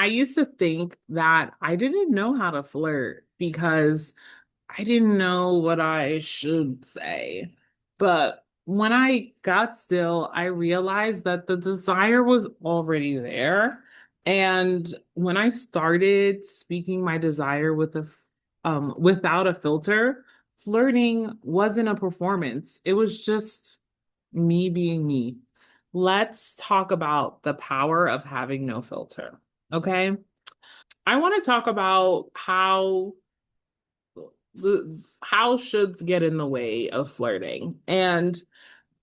used to think that I didn't know how to flirt because I didn't know what I should say. But when I got still, I realized that the desire was already there. And when I started speaking my desire without a filter, flirting wasn't a performance. It was just me being me. Let's talk about the power of having no filter. Okay? I want to talk about how shoulds get in the way of flirting. And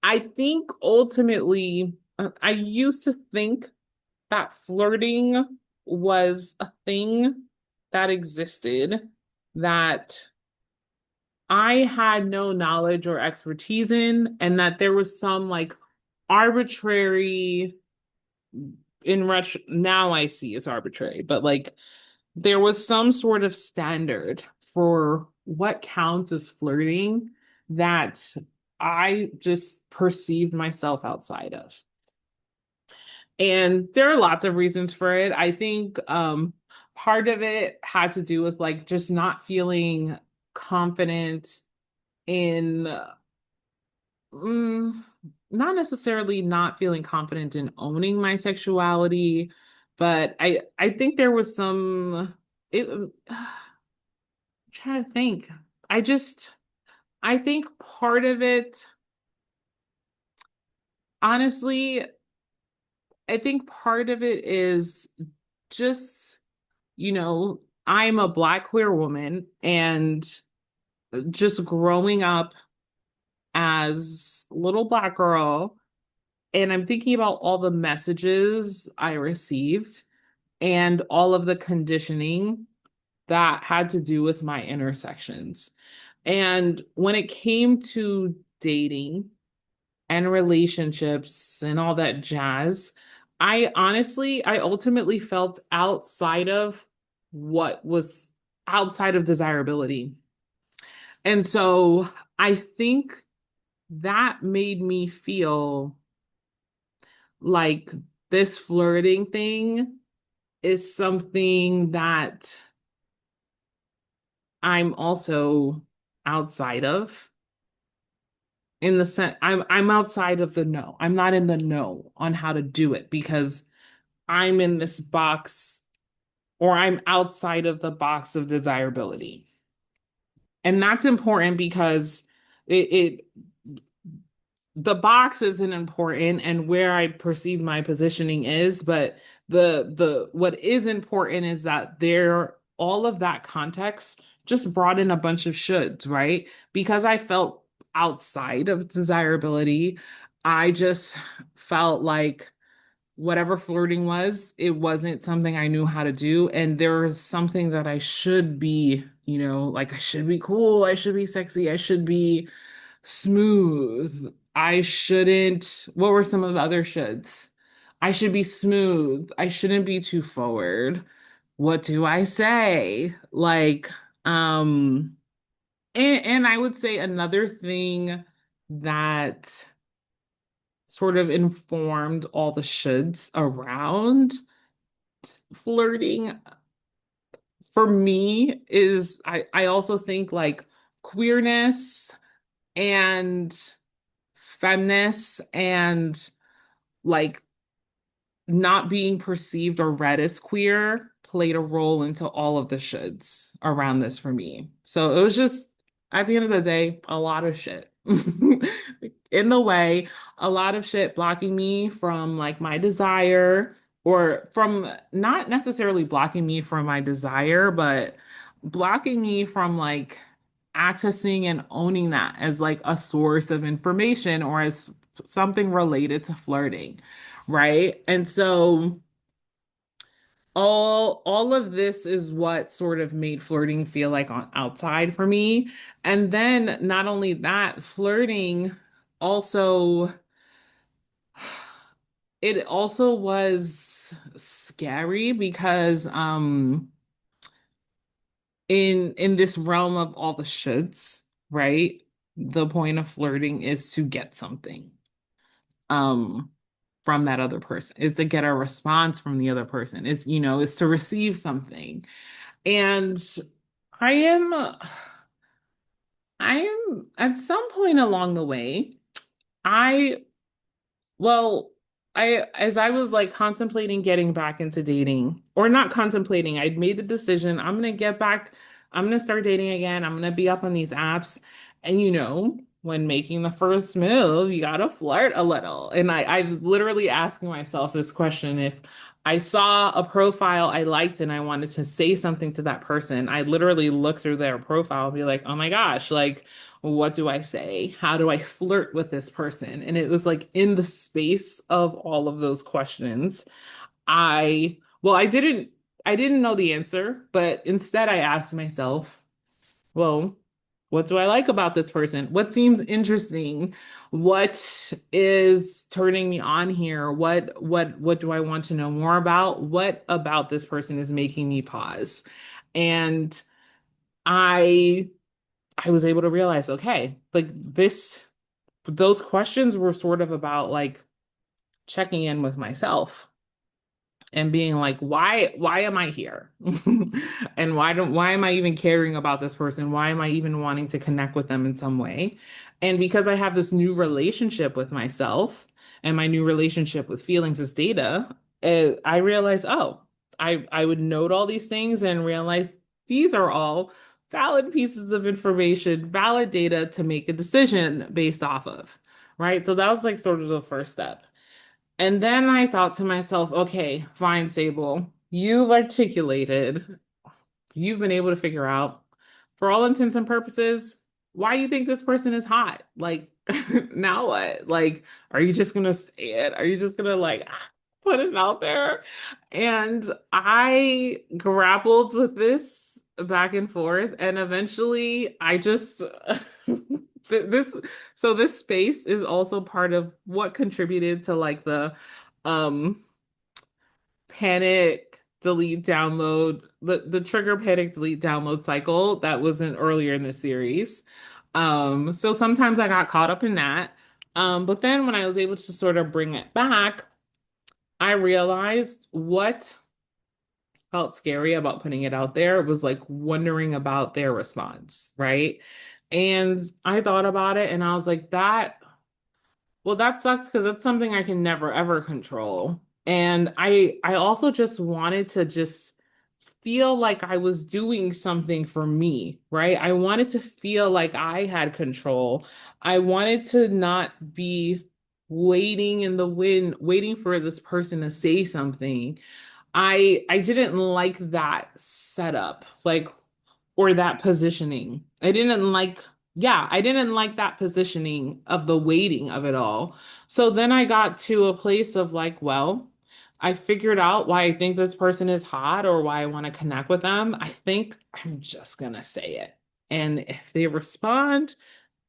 I think ultimately, I used to think that flirting was a thing that existed that I had no knowledge or expertise in, and that there was some like arbitrary, now I see it's arbitrary, but like there was some sort of standard for what counts as flirting that I just perceived myself outside of. And there are lots of reasons for it. I think part of it had to do with like just not feeling confident in mm, not necessarily not feeling confident in owning my sexuality, but I think there was some it trying to think. I just I think part of it, honestly, I think part of it is just, I'm a Black queer woman, and just growing up as a little Black girl, and I'm thinking about all the messages I received and all of the conditioning that had to do with my intersections. And when it came to dating and relationships and all that jazz, I ultimately felt outside of what was outside of desirability. And so I think that made me feel like this flirting thing is something that I'm also outside of, in the sense I'm outside of the know. I'm not in the know on how to do it because I'm in this box, or I'm outside of the box of desirability. And that's important because it the box isn't important and where I perceive my positioning is, but the what is important is that there all of that context just brought in a bunch of shoulds, right? Because I felt outside of desirability, I just felt like whatever flirting was, it wasn't something I knew how to do. And there was something that I should be, like I should be cool, I should be sexy, I should be smooth. I shouldn't. What were some of the other shoulds? I should be smooth. I shouldn't be too forward. What do I say? Like, and I would say another thing that sort of informed all the shoulds around flirting for me is I also think like queerness and feminist and like not being perceived or read as queer played a role into all of the shoulds around this for me. So it was just, at the end of the day, a lot of shit in the way, a lot of shit blocking me from like my desire, or from not necessarily blocking me from my desire, but blocking me from like accessing and owning that as like a source of information or as something related to flirting, right? And so all of this is what sort of made flirting feel like on outside for me. And then not only that, flirting also, it also was scary because in this realm of all the shoulds, right? The point of flirting is to get something. Um from that other person. It's to get a response from the other person. It's to receive something. And I am I am at some point along the way, I well, as I was like contemplating getting back into dating, or not contemplating, I'd made the decision, I'm gonna start dating again. I'm gonna be up on these apps. And when making the first move, you gotta flirt a little. And I was literally asking myself this question: if I saw a profile I liked and I wanted to say something to that person, I literally look through their profile and be like, oh my gosh, like what do I say? How do I flirt with this person? And it was like in the space of all of those questions, I didn't know the answer, but instead I asked myself, well, what do I like about this person? What seems interesting? What is turning me on here? What do I want to know more about? What about this person is making me pause? And I I was able to realize, okay, like those questions were sort of about like checking in with myself and being like, why am I here? And why am I even caring about this person? Why am I even wanting to connect with them in some way? And because I have this new relationship with myself and my new relationship with feelings as data, I realized, oh, I would note all these things and realize these are all valid pieces of information, valid data to make a decision based off of, right? So that was like sort of the first step. And then I thought to myself, okay, fine, Sable, you've been able to figure out, for all intents and purposes, why you think this person is hot. Like, now what? Like, are you just gonna say it? Are you just gonna like put it out there? And I grappled with this back and forth, and eventually I just this this space is also part of what contributed to like the um panic delete download the trigger panic delete download cycle that wasn't earlier in the series. So sometimes I got caught up in that. But then when I was able to sort of bring it back, I realized what felt scary about putting it out there was like wondering about their response, right? And I thought about it and I was like, that sucks because that's something I can never ever control. And I also just wanted to just feel like I was doing something for me, right? I wanted to feel like I had control. I wanted to not be waiting in the wind, waiting for this person to say something. I didn't like that setup, like or that positioning. I didn't like that positioning of the waiting of it all. So then I got to a place of like, well, I figured out why I think this person is hot or why I want to connect with them. I think I'm just gonna say it. And if they respond,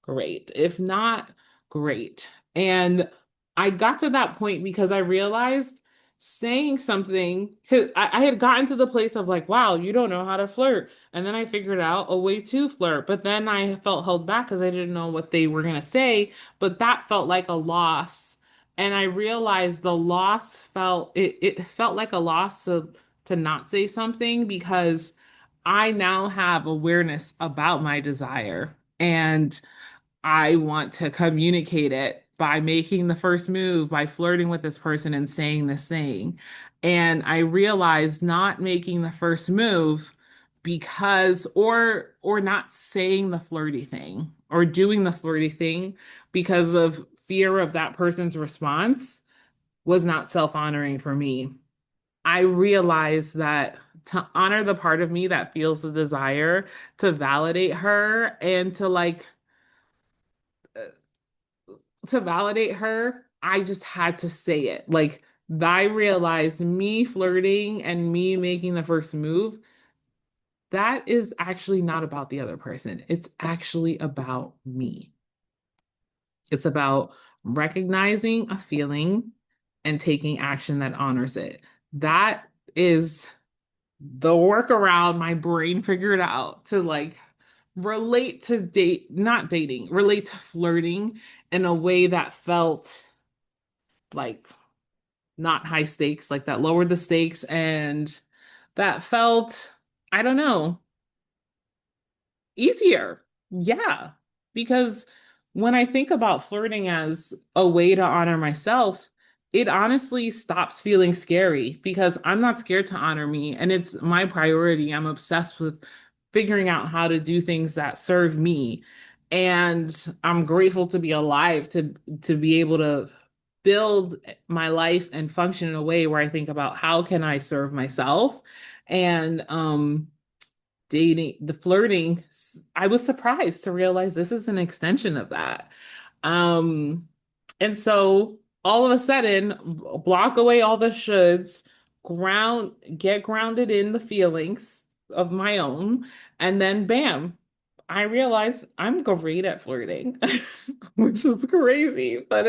great. If not, great. And I got to that point because I realized saying something, 'cause I had gotten to the place of like, wow, you don't know how to flirt. And then I figured out a way to flirt. But then I felt held back because I didn't know what they were going to say. But that felt like a loss. And I realized the loss it felt like a loss to not say something because I now have awareness about my desire. And I want to communicate it by making the first move, by flirting with this person and saying this thing. And I realized not making the first move because or not saying the flirty thing or doing the flirty thing because of fear of that person's response was not self-honoring for me. I realized that to honor the part of me that feels the desire to validate her and to validate her, I just had to say it. Like, I realized me flirting and me making the first move, that is actually not about the other person. It's actually about me. It's about recognizing a feeling and taking action that honors it. That is the workaround my brain figured out to like relate to not dating, relate to flirting in a way that felt like not high stakes, like that lowered the stakes and that felt, I don't know, easier. Yeah. Because when I think about flirting as a way to honor myself, it honestly stops feeling scary because I'm not scared to honor me and it's my priority. I'm obsessed with figuring out how to do things that serve me. And I'm grateful to be alive to be able to build my life and function in a way where I think about how can I serve myself and dating, the flirting, I was surprised to realize this is an extension of that. Um, and so all of a sudden, block away all the shoulds, get grounded in the feelings of my own, and then bam, I realized I'm great at flirting, which is crazy, but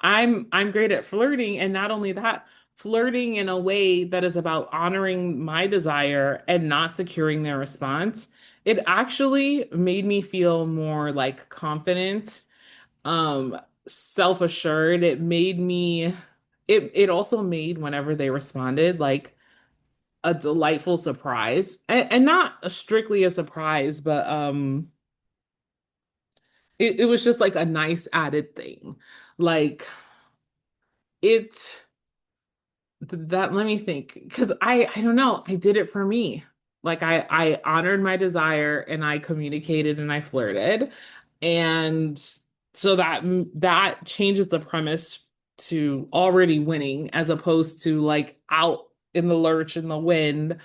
I'm great at flirting, and not only that, flirting in a way that is about honoring my desire and not securing their response. It actually made me feel more like confident, self-assured. It also made whenever they responded like a delightful surprise. And not strictly a surprise, but it was just like a nice added thing. Like it that let me think because I don't know, I did it for me. Like I honored my desire and I communicated and I flirted. And so that changes the premise to already winning as opposed to like out in the lurch in the wind,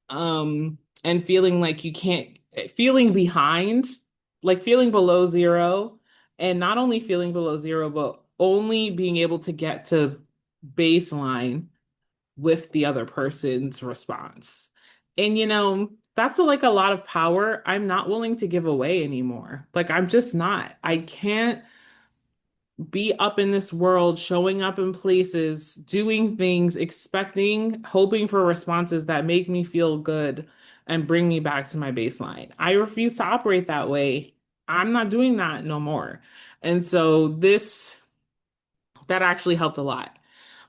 and feeling like you can't, feeling behind, like feeling below zero, and not only feeling below zero, but only being able to get to baseline with the other person's response. And that's like a lot of power I'm not willing to give away anymore. Like I'm just not. I can't be up in this world, showing up in places, doing things, expecting, hoping for responses that make me feel good and bring me back to my baseline. I refuse to operate that way. I'm not doing that no more. And so that actually helped a lot.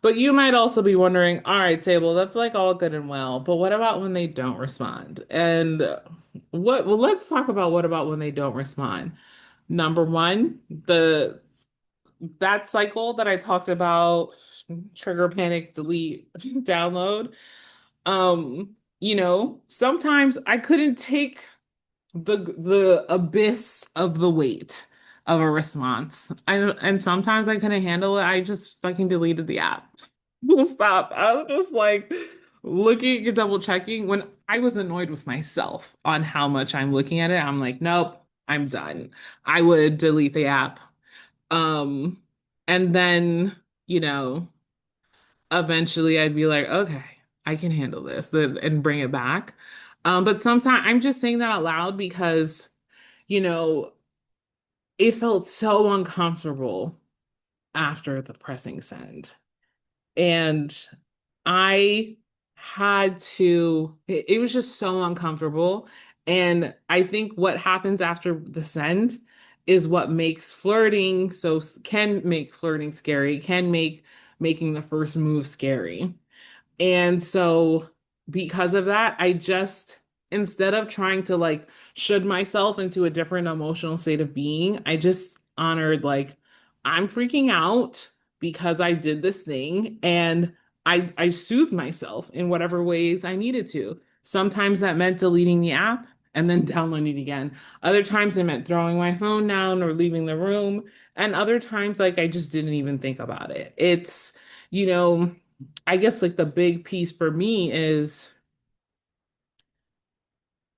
But you might also be wondering, all right, Table, that's like all good and well, but what about when they don't respond? And well, let's talk about what about when they don't respond. Number one, the that cycle that I talked about, trigger, panic, delete, download. Sometimes I couldn't take the abyss of the weight of a response. And sometimes I couldn't handle it. I just fucking deleted the app. Full stop. I was just like looking and double checking when I was annoyed with myself on how much I'm looking at it. I'm like, nope, I'm done. I would delete the app. Um, and then, you know, eventually I'd be like, okay, I can handle this and bring it back. But sometimes I'm just saying that out loud because, you know, it felt so uncomfortable after the pressing send. And I it was just so uncomfortable. And I think what happens after the send is what makes flirting can make flirting scary, can make making the first move scary. And so, because of that, instead of trying to like should myself into a different emotional state of being, I just honored, like, I'm freaking out because I did this thing. And I soothed myself in whatever ways I needed to. Sometimes that meant deleting the app and then downloading it again. Other times it meant throwing my phone down or leaving the room. And other times, like, I just didn't even think about it. You know, I guess like the big piece for me is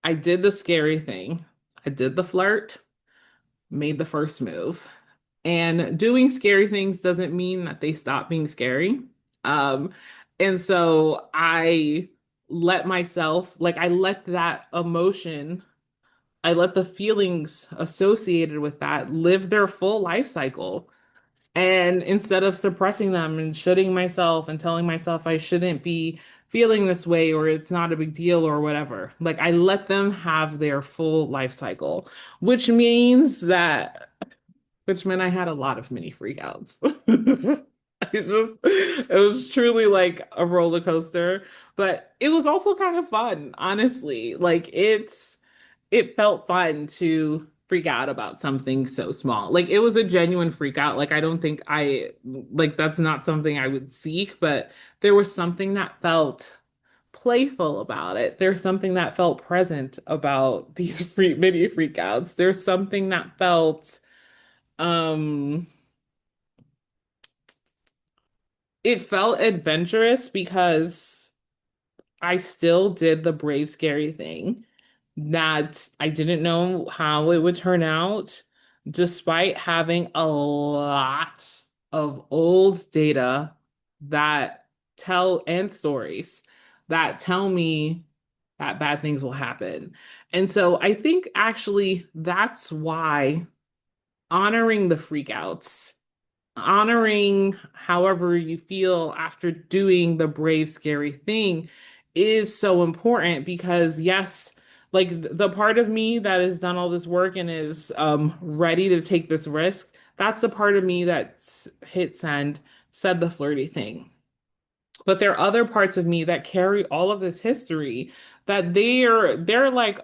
I did the scary thing. I did the flirt, made the first move. And doing scary things doesn't mean that they stop being scary. Um, and so I let that emotion, I let the feelings associated with that live their full life cycle. And instead of suppressing them and shooting myself and telling myself I shouldn't be feeling this way or it's not a big deal or whatever, like I let them have their full life cycle, which means that, which meant I had a lot of mini freakouts. it was truly like a roller coaster, but it was also kind of fun, honestly. It felt fun to freak out about something so small. Like it was a genuine freak out. Like I don't think I like that's not something I would seek, but there was something that felt playful about it. There's something that felt present about these mini freakouts. There's something that felt um it felt adventurous because I still did the brave, scary thing that I didn't know how it would turn out, despite having a lot of old data that tell and stories that tell me that bad things will happen. And so I think actually that's why honoring the freakouts, honoring however you feel after doing the brave, scary thing is so important because, yes, like the part of me that has done all this work and is ready to take this risk, that's the part of me that hit send, said the flirty thing. But there are other parts of me that carry all of this history that they're like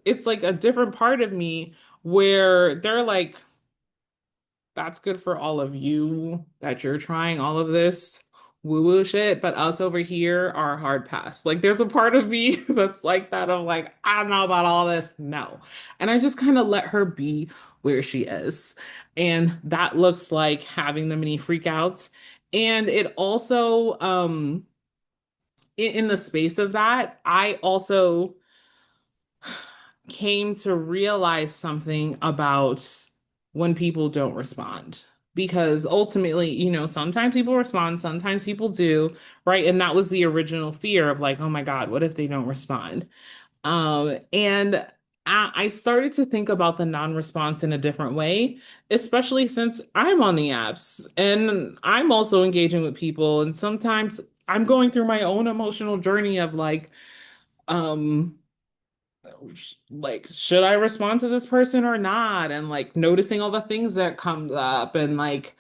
it's like a different part of me where they're like that's good for all of you that you're trying all of this woo-woo shit, but us over here are hard pass. Like there's a part of me that's like that. I'm like, I don't know about all this. No. And I just kind of let her be where she is. And that looks like having the mini freakouts. And it also, in the space of that, I also came to realize something about when people don't respond. Because ultimately, sometimes people respond, sometimes people do, right? And that was the original fear of like, oh my God, what if they don't respond? And I started to think about the non-response in a different way, especially since I'm on the apps and I'm also engaging with people. And sometimes I'm going through my own emotional journey of um, like should I respond to this person or not, and like noticing all the things that comes up and like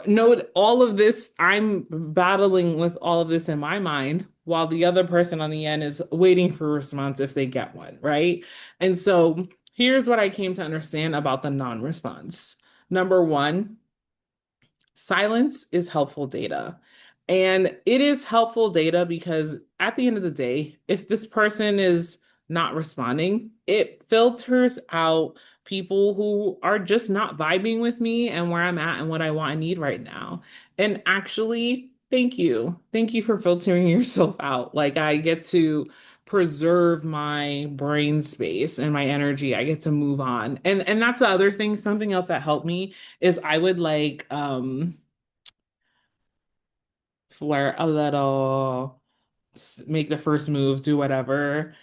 note all of this. I'm battling with all of this in my mind while the other person on the end is waiting for a response if they get one, right? And so here's what I came to understand about the non-response. Number one, silence is helpful data. And it is helpful data because at the end of the day, if this person is not responding, it filters out people who are just not vibing with me and where I'm at and what I want and need right now. And actually, thank you. Thank you for filtering yourself out. Like I get to preserve my brain space and my energy. I get to move on. And that's the other thing, something else that helped me is I would like flirt a little, make the first move, do whatever.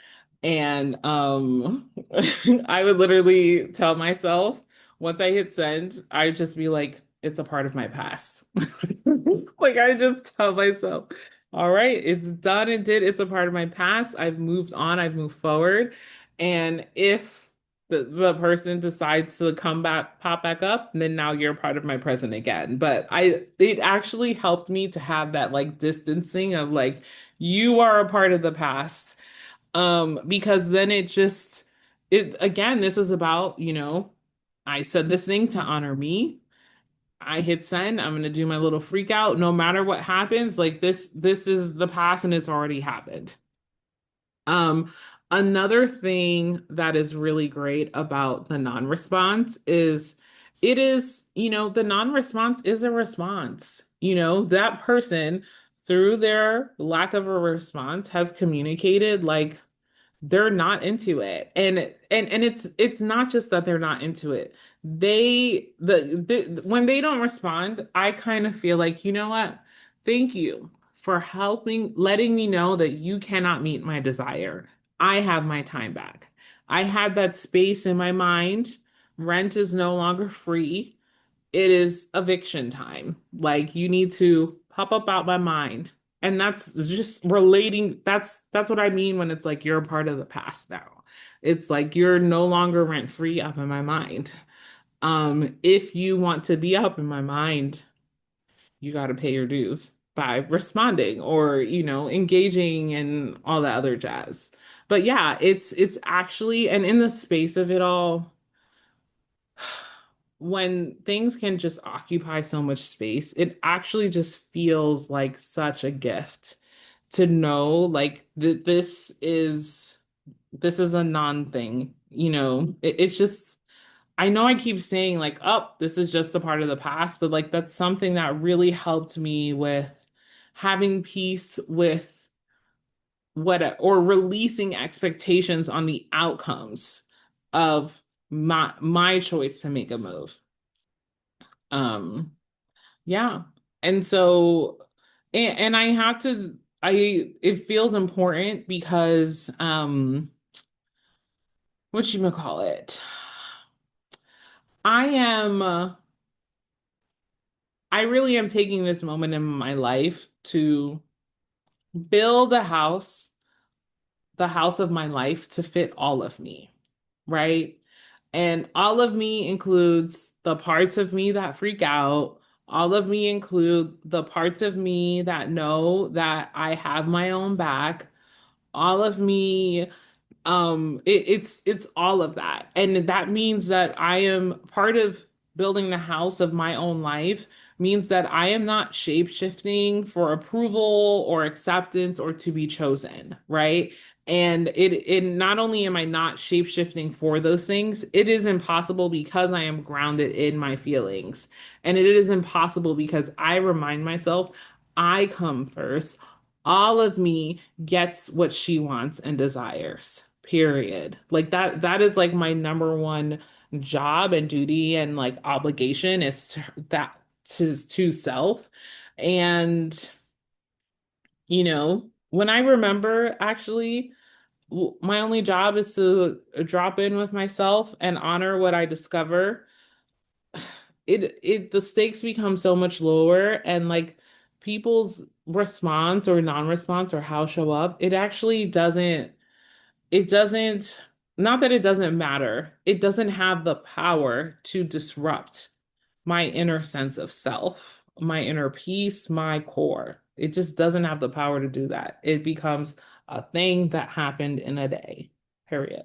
And I would literally tell myself once I hit send, I'd just be like, it's a part of my past. Like I just tell myself, all right, it's done and did. It's a part of my past. I've moved on, I've moved forward. And if the person decides to come back, pop back up, then now you're part of my present again. But it actually helped me to have that like distancing of like, you are a part of the past. Because then it again, this was about, I said this thing to honor me. I hit send. I'm gonna do my little freak out. No matter what happens, like this is the past and it's already happened. Um, Another thing that is really great about the non-response is the non-response is a response. That person through their lack of a response has communicated like they're not into it. And it's not just that they're not into it. When they don't respond, I kind of feel like, you know what? Thank you for helping letting me know that you cannot meet my desire. I have my time back. I had that space in my mind. Rent is no longer free. It is eviction time. Like you need to pop up out my mind. And that's just relating. That's what I mean when it's like you're a part of the past now. It's like you're no longer rent free up in my mind. If you want to be up in my mind, you got to pay your dues by responding or, engaging and all that other jazz. But yeah, it's actually, and in the space of it all, when things can just occupy so much space, it actually just feels like such a gift to know like that this is a non-thing, it's just I know I keep saying like, oh, this is just a part of the past, but like that's something that really helped me with having peace with what or releasing expectations on the outcomes of my choice to make a move. Um, yeah. And so and I have to I it feels important because what you call it? I am I really am taking this moment in my life to build the house of my life to fit all of me, right? And all of me includes the parts of me that freak out. All of me include the parts of me that know that I have my own back. All of me it's all of that, and that means that I am part of building the house of my own life, means that I am not shape shifting for approval or acceptance or to be chosen, right? And it not only am I not shape shifting for those things, it is impossible because I am grounded in my feelings, and it is impossible because I remind myself I come first. All of me gets what she wants and desires. Period. Like that is like my number one job and duty and like obligation is to self. And when I remember actually my only job is to drop in with myself and honor what I discover, the stakes become so much lower, and like people's response or non-response or how show up, it actually doesn't, not that it doesn't matter, it doesn't have the power to disrupt my inner sense of self, my inner peace, my core. It just doesn't have the power to do that. It becomes a thing that happened in a day, period.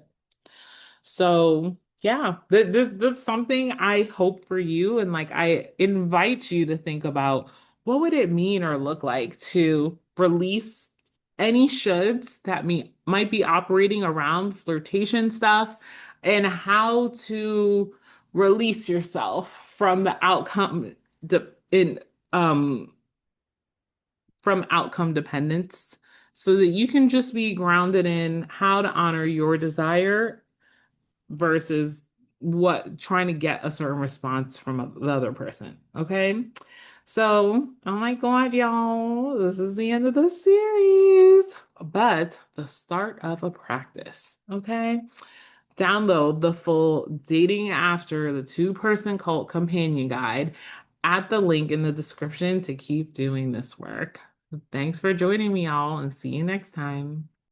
So yeah, this is something I hope for you, and like I invite you to think about what would it mean or look like to release any shoulds that might be operating around flirtation stuff, and how to release yourself from the in um from outcome dependence so that you can just be grounded in how to honor your desire versus what trying to get a certain response from the other person. Okay. So, oh my God, y'all, this is the end of the series, but the start of a practice. Okay. Download the full Dating After the Two-Person Cult Companion Guide at the link in the description to keep doing this work. Thanks for joining me, y'all, and see you next time.